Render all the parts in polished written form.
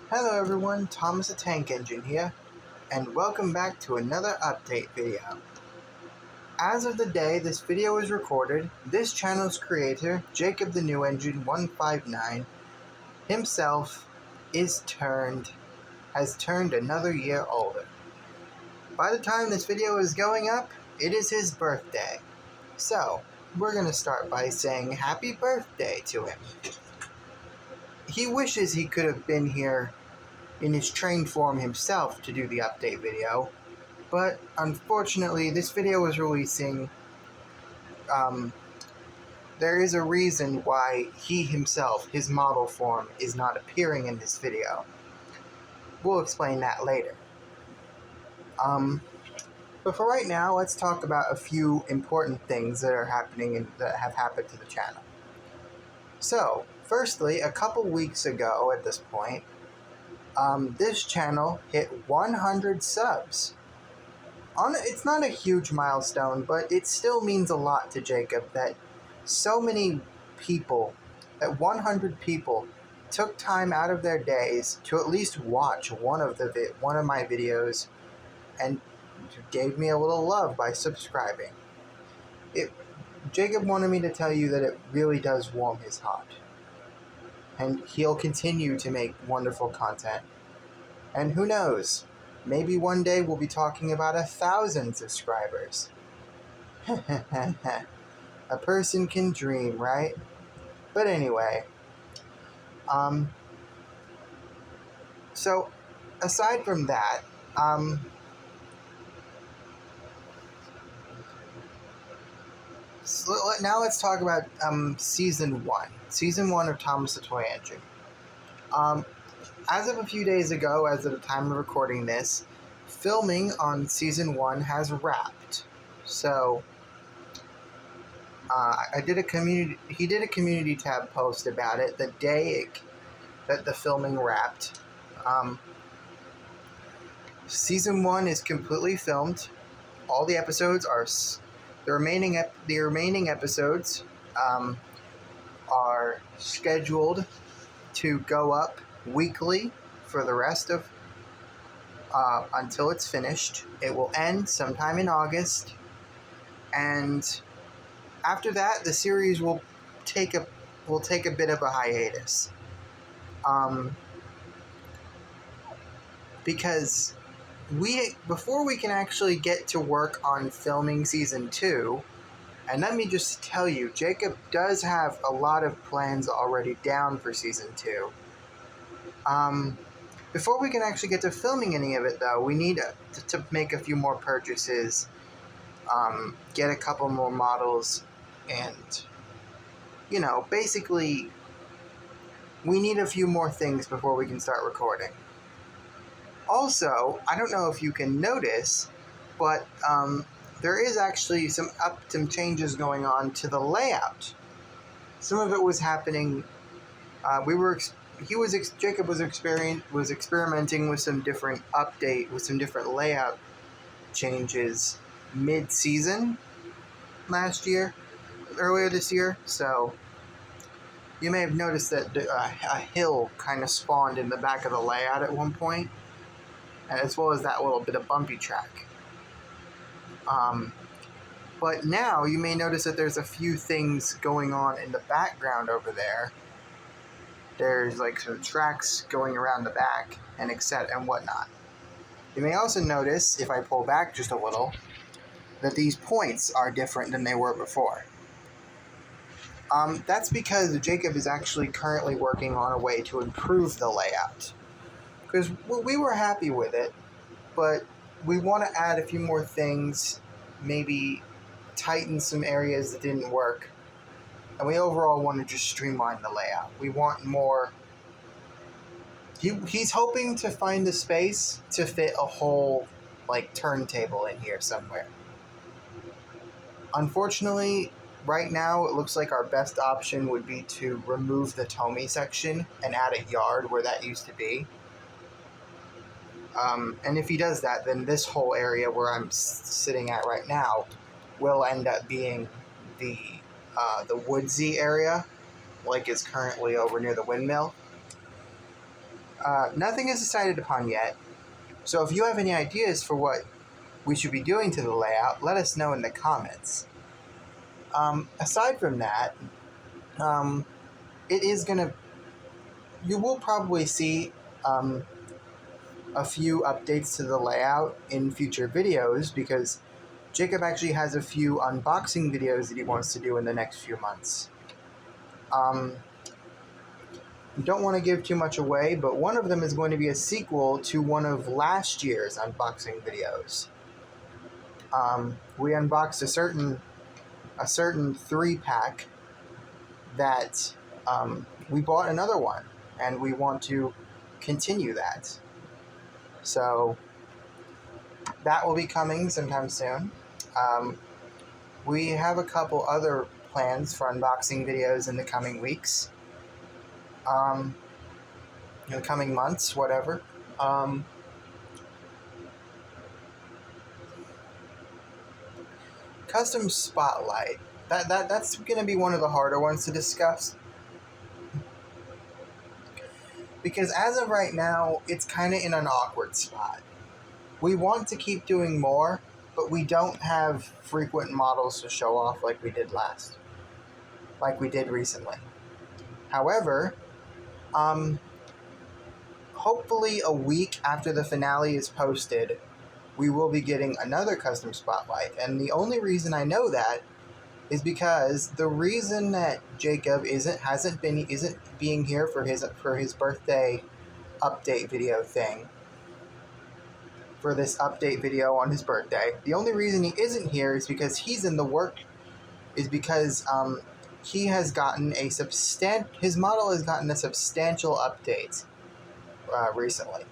Hello everyone, Thomas the Tank Engine here, and welcome back to another update video. As of the day this video is recorded, this channel's creator, Jacob the New Engine 159, himself has turned another year older. By the time this video is going up, it is his birthday. So, we're going to start by saying happy birthday to him. He wishes he could have been here in his trained form himself to do the update video, but unfortunately this video is releasing. There is a reason why he himself, his model form, is not appearing in this video. We'll explain that later. But for right now, let's talk about a few important things that are happening and that have happened to the channel. So, firstly, a couple weeks ago at this point, this channel hit 100 subs. It's not a huge milestone, but it still means a lot to Jacob that so many people, that 100 people, took time out of their days to at least watch one of my videos and gave me a little love by subscribing. Jacob wanted me to tell you that it really does warm his heart. And he'll continue to make wonderful content. And who knows, maybe one day we'll be talking about 1,000 subscribers. A person can dream, right? But anyway, so aside from that, so now let's talk about season one of Thomas the Toy Engine. As of a few days ago, as of the time of recording this, filming on season 1 has wrapped. So he did a community tab post about it the day that the filming wrapped. Season 1 is completely filmed. All the episodes are the remaining episodes are scheduled to go up weekly for the rest of until it's finished. It will end sometime in August, and after that, the series will take a bit of a hiatus. Because before we can actually get to work on filming season 2, and let me just tell you, Jacob does have a lot of plans already down for season 2. Before we can actually get to filming any of it, though, we need to make a few more purchases, get a couple more models, and, basically, we need a few more things before we can start recording. Also, I don't know if you can notice, but there is actually some changes going on to the layout. Some of it was happening. Jacob was experimenting with some different layout changes mid-season earlier this year. So you may have noticed that a hill kind of spawned in the back of the layout at one point, as well as that little bit of bumpy track. But now you may notice that there's a few things going on in the background over there. There's like some tracks going around the back and whatnot. You may also notice, if I pull back just a little, that these points are different than they were before. That's because Jacob is actually currently working on a way to improve the layout. Because we were happy with it, but we want to add a few more things, maybe tighten some areas that didn't work, and we overall want to just streamline the layout. We want more. He's hoping to find the space to fit a whole turntable in here somewhere. Unfortunately, right now it looks like our best option would be to remove the Tomy section and add a yard where that used to be. And if he does that, then this whole area where I'm sitting at right now will end up being the woodsy area, like it's currently over near the windmill. Nothing is decided upon yet, so if you have any ideas for what we should be doing to the layout, let us know in the comments. Aside from that, it is gonna. You will probably see a few updates to the layout in future videos because Jacob actually has a few unboxing videos that he wants to do in the next few months. Don't want to give too much away, but one of them is going to be a sequel to one of last year's unboxing videos. We unboxed a certain 3-pack that we bought another one, and we want to continue that. So that will be coming sometime soon. We have a couple other plans for unboxing videos in the coming weeks. In the coming months, whatever. Custom Spotlight. That's going to be one of the harder ones to discuss. Because as of right now, it's kind of in an awkward spot. We want to keep doing more, but we don't have frequent models to show off like we did recently. However, hopefully a week after the finale is posted, we will be getting another Custom Spotlight. And the only reason I know that is because the reason that Jacob isn't being here for his birthday update video thing, for this update video on his birthday, the only reason he isn't here is because he has gotten his model has gotten a substantial update recently.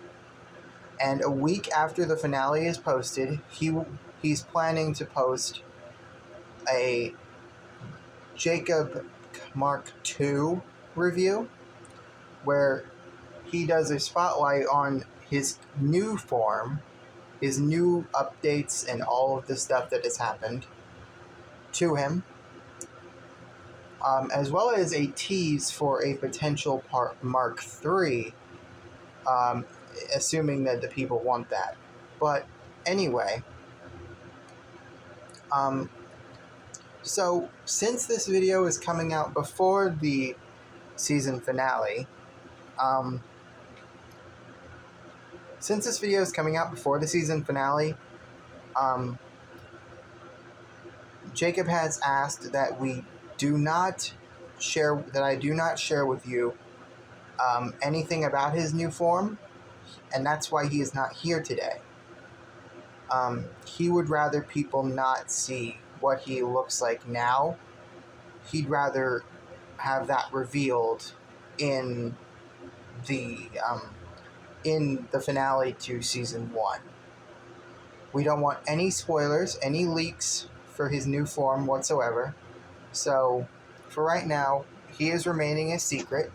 And a week after the finale is posted, he's planning to post a Jacob Mark II review where he does a spotlight on his new form, his new updates, and all of the stuff that has happened to him, as well as a tease for a potential Mark III, assuming that the people want that. But anyway, so since this video is coming out before the season finale, Jacob has asked that I do not share with you anything about his new form, and that's why he is not here today. He would rather people not see what he looks like now. He'd rather have that revealed in the finale to season 1. We don't want any spoilers, any leaks for his new form whatsoever. So, for right now, he is remaining a secret.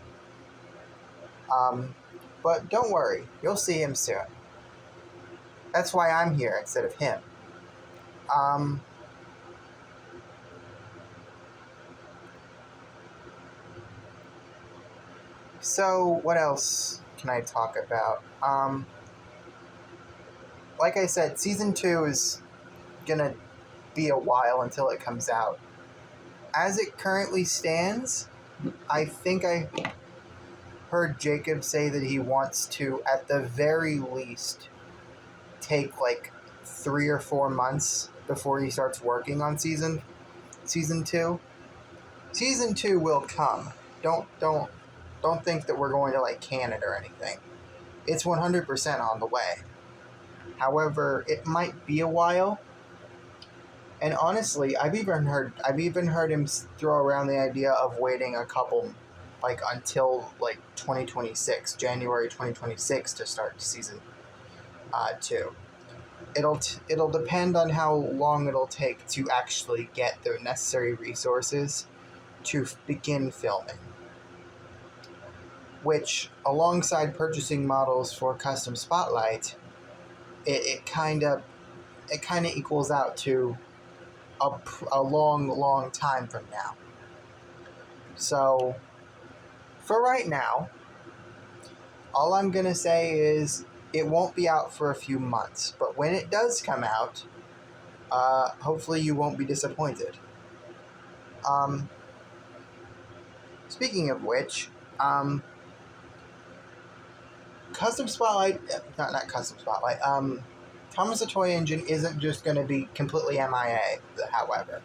But don't worry, you'll see him soon. That's why I'm here instead of him. So, what else can I talk about? Like I said, Season 2 is gonna be a while until it comes out. As it currently stands, I think I heard Jacob say that he wants to, at the very least, take like 3 or 4 months before he starts working on Season 2. Season 2 will come. Don't think that we're going to like can it or anything. It's 100% on the way. However, it might be a while. And honestly, I've even heard him throw around the idea of waiting a couple, like until like 2026, January 2026, to start Season 2. It'll depend on how long it'll take to actually get the necessary resources to begin filming. Which, alongside purchasing models for Custom Spotlight, it kind of equals out to a long time from now. So, for right now, All I'm going to say is it won't be out for a few months, but when it does come out, hopefully you won't be disappointed. Speaking of which, Custom Spotlight, not Custom Spotlight, Thomas the Toy Engine isn't just going to be completely MIA, however.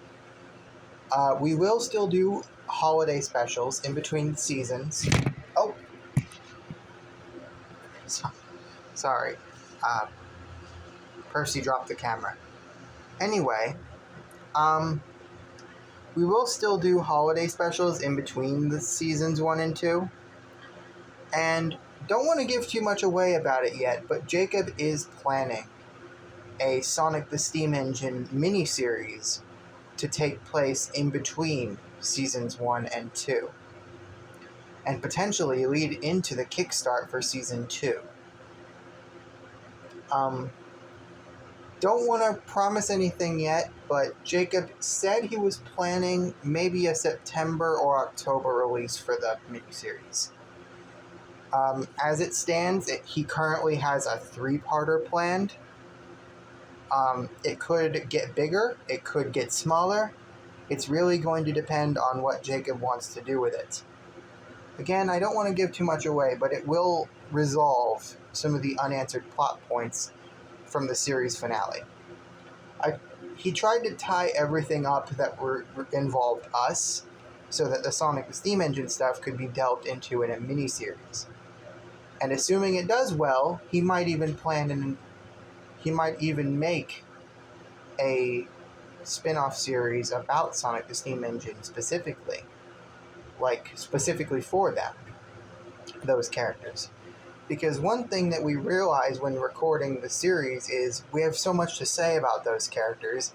We will still do holiday specials in between seasons. Oh! Sorry. Percy dropped the camera. Anyway, we will still do holiday specials in between the seasons 1 and 2. And don't want to give too much away about it yet, but Jacob is planning a Sonic the Steam Engine miniseries to take place in between seasons 1 and 2, and potentially lead into the kickstart for season 2. Don't want to promise anything yet, but Jacob said he was planning maybe a September or October release for the miniseries. As it stands, he currently has a 3-parter planned. It could get bigger, it could get smaller. It's really going to depend on what Jacob wants to do with it. Again, I don't want to give too much away, but it will resolve some of the unanswered plot points from the series finale. He tried to tie everything up that involved us, so that the Sonic the Steam Engine stuff could be delved into in a miniseries. And assuming it does well, he might even make a spin-off series about Sonic the Steam Engine specifically for them, those characters. Because one thing that we realized when recording the series is we have so much to say about those characters,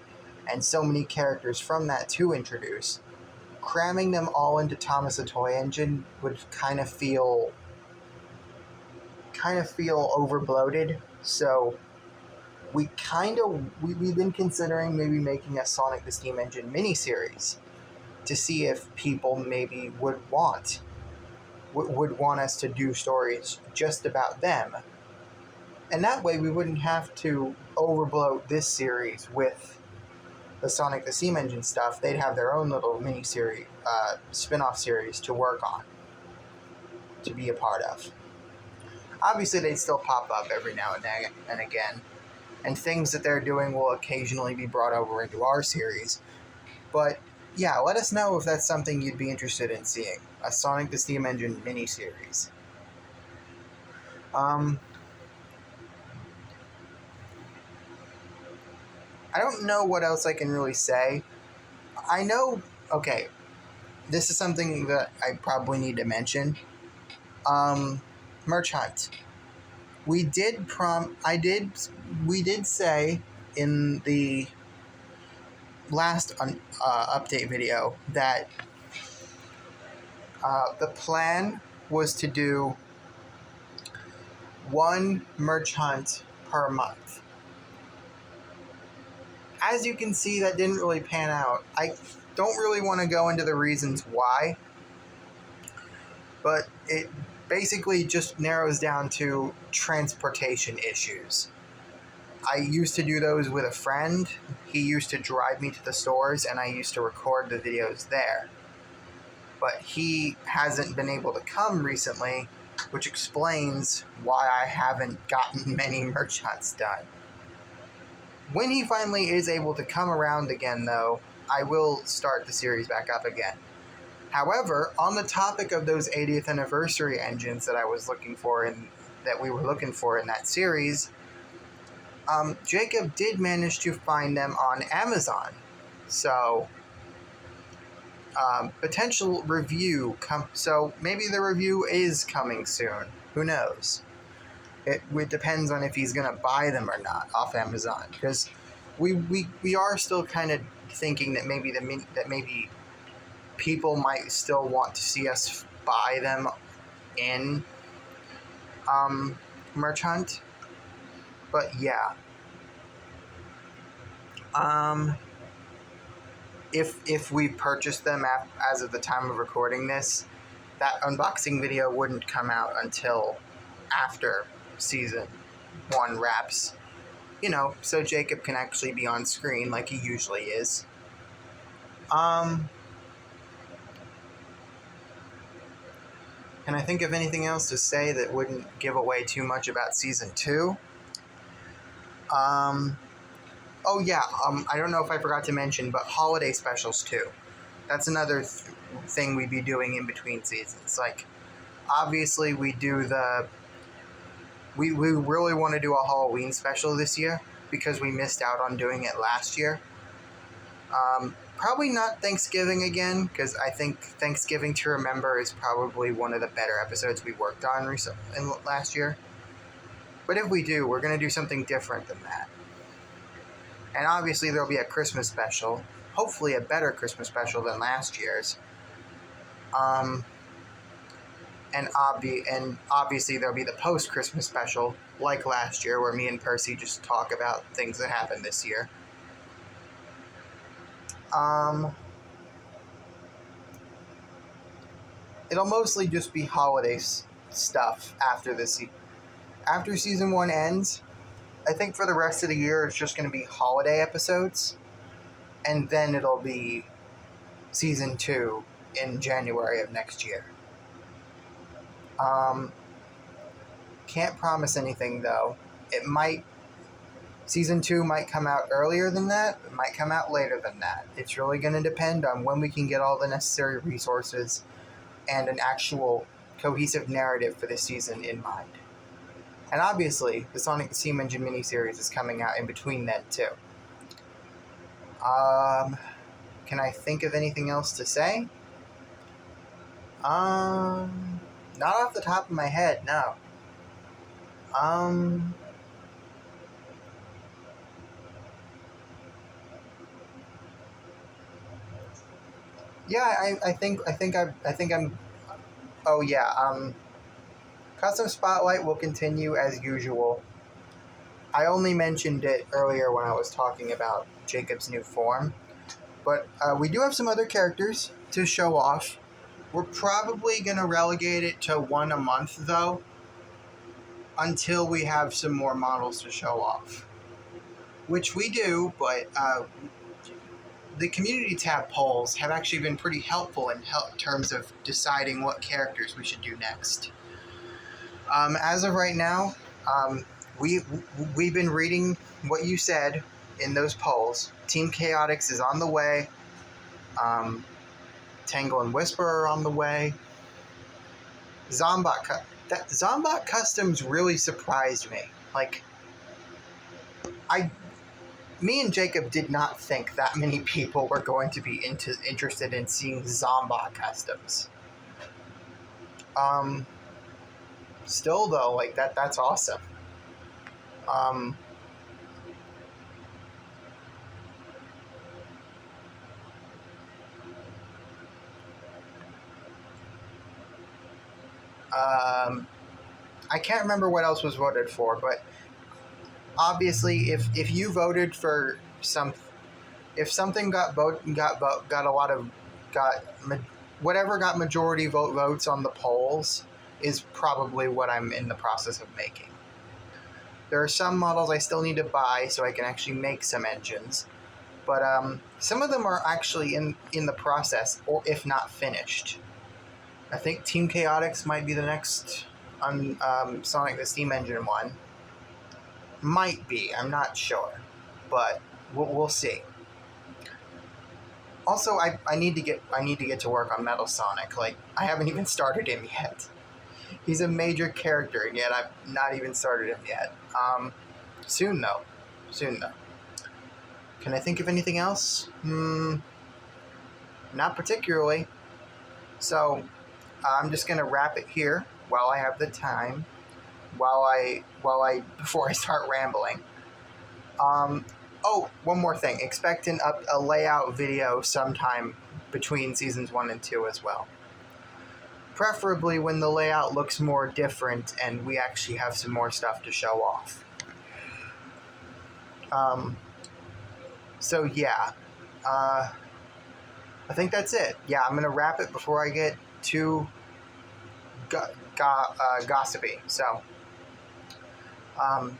and so many characters from that to introduce. Cramming them all into Thomas the Toy Engine would kind of feel overbloated. So we've been considering maybe making a Sonic the Steam Engine miniseries to see if people maybe would want us to do stories just about them. And that way we wouldn't have to overbloat this series with the Sonic the Steam Engine stuff. They'd have their own little mini-series, spin-off series to work on, to be a part of. Obviously, they'd still pop up every now and again, and things that they're doing will occasionally be brought over into our series. But yeah, let us know if that's something you'd be interested in seeing. A Sonic the Steam Engine miniseries. I don't know what else I can really say. I know, okay, this is something that I probably need to mention. Merch hunt. We did say in the last update video that the plan was to do one merch hunt per month. As you can see, that didn't really pan out. I don't really want to go into the reasons why, but it basically just narrows down to transportation issues. I used to do those with a friend. He used to drive me to the stores, and I used to record the videos there. But he hasn't been able to come recently, which explains why I haven't gotten many merch hunts done. When he finally is able to come around again, though, I will start the series back up again. However, on the topic of those 80th anniversary engines that we were looking for in that series, Jacob did manage to find them on Amazon. So, potential review. So maybe the review is coming soon. Who knows? It depends on if he's going to buy them or not off Amazon. Because we are still kind of thinking that maybe people might still want to see us buy them in Merch Hunt. But yeah. If we purchased them as of the time of recording this, that unboxing video wouldn't come out until after season 1 wraps. You know, so Jacob can actually be on screen like he usually is. Can I think of anything else to say that wouldn't give away too much about season 2? Oh yeah, I don't know if I forgot to mention, but holiday specials too. That's another thing we'd be doing in between seasons. Like, obviously we do we really want to do a Halloween special this year because we missed out on doing it last year. Probably not Thanksgiving again, because I think Thanksgiving to Remember is probably one of the better episodes we worked on last year. But if we do, we're going to do something different than that. And obviously there'll be a Christmas special, hopefully a better Christmas special than last year's. And obviously there'll be the post-Christmas special, like last year, where me and Percy just talk about things that happened this year. It'll mostly just be holiday stuff after after season 1 ends. I think for the rest of the year it's just going to be holiday episodes, and then it'll be season 2 in January of next year. Can't promise anything though. Season 2 might come out earlier than that, it might come out later than that. It's really going to depend on when we can get all the necessary resources and an actual cohesive narrative for this season in mind. And obviously, the Sonic the Steam Engine miniseries is coming out in between then too. Can I think of anything else to say? Not off the top of my head, no. Yeah, I think I'm. Oh yeah. Custom Spotlight will continue as usual. I only mentioned it earlier when I was talking about Jacob's new form, but we do have some other characters to show off. We're probably gonna relegate it to 1 a month though, until we have some more models to show off, which we do. But the community tab polls have actually been pretty helpful in terms of deciding what characters we should do next. As of right now, we've been reading what you said in those polls. Team Chaotix is on the way. Tangle and Whisper are on the way. Zombot Customs really surprised me. Like, me and Jacob did not think that many people were going to be interested in seeing Zombot Customs. Still though, like that's awesome. I can't remember what else was voted for, but obviously, if you voted for if something got whatever got majority votes on the polls is probably what I'm in the process of making. There are some models I still need to buy so I can actually make some engines, but some of them are actually in the process, or if not finished. I think Team Chaotix might be the next on Sonic the Steam Engine one. Might be, I'm not sure, but we'll see. Also, I need to get to work on Metal Sonic. Like, I haven't even started him yet. He's a major character, and yet I've not even started him yet. Soon though. Can I think of anything else? Not particularly. So, I'm just gonna wrap it here while I have the time. Before I start rambling. Oh, one more thing. Expect a layout video sometime between seasons 1 and 2 as well. Preferably when the layout looks more different and we actually have some more stuff to show off. So yeah. I think that's it. Yeah, I'm going to wrap it before I get too gossipy. So,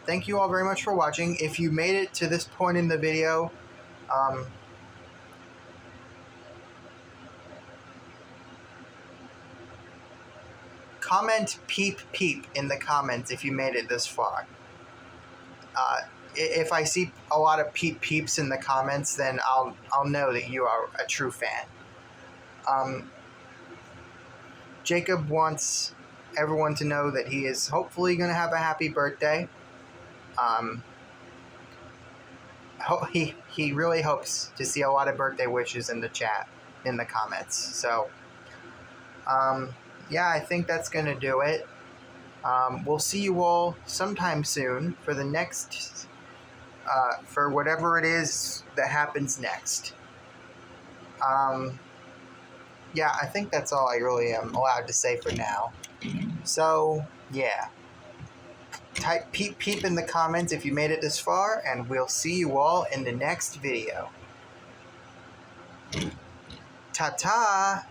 Thank you all very much for watching. If you made it to this point in the video, comment peep peep in the comments if you made it this far. If I see a lot of peep peeps in the comments, then I'll know that you are a true fan. Jacob wants everyone to know that he is hopefully going to have a happy birthday. He really hopes to see a lot of birthday wishes in the chat, in the comments. So, yeah, I think that's going to do it. We'll see you all sometime soon for the next, for whatever it is that happens next. Yeah, I think that's all I really am allowed to say for now. So, yeah. Type peep peep in the comments if you made it this far, and we'll see you all in the next video. Ta-ta!